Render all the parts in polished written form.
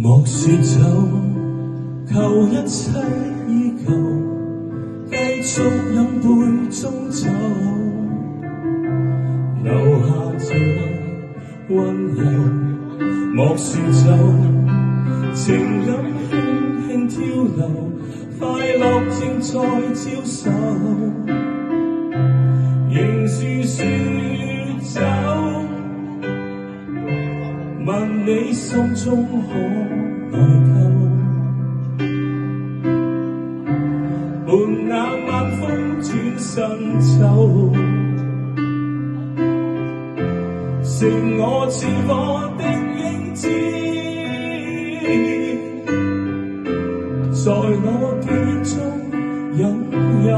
莫說走，求一切依舊，繼續飲杯中酒，留下這溫柔。莫說走，情感輕輕漂流，快樂正在招手，仍是說走。問你心中可內疚，伴那晚風轉身走，剩我似我的影子，在我記憶中引誘。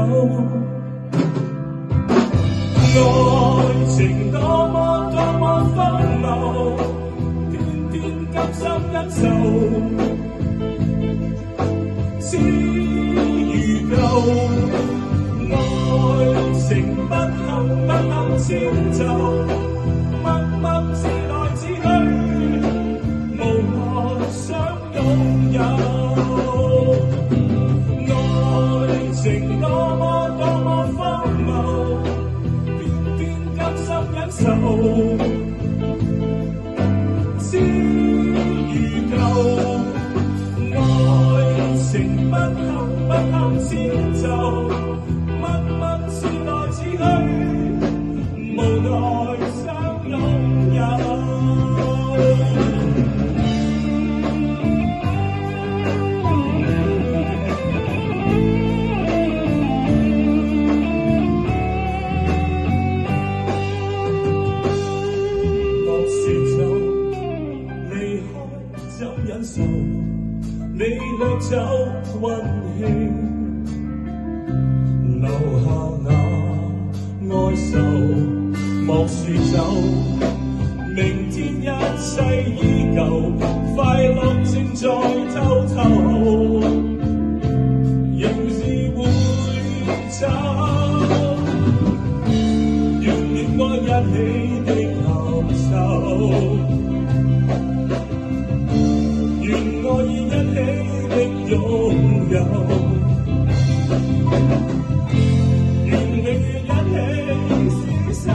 愛情多麼多麼荒謬，段段甘心一袖，只如舊。愛情不堪不堪遷就，默默自來自去，無奈想擁有。愛情多麼多麼荒謬，段段甘心忍受，只如舊。愛情不堪不堪遷就，默默自來自去，無奈想擁有。莫說走，離開怎忍受？你掠走溫馨，留下那哀愁。莫說走，明天一切依舊，快樂正在偷偷，仍是會走。願戀愛一起的合奏，願愛意一起的擁有，願永遠一起廝守。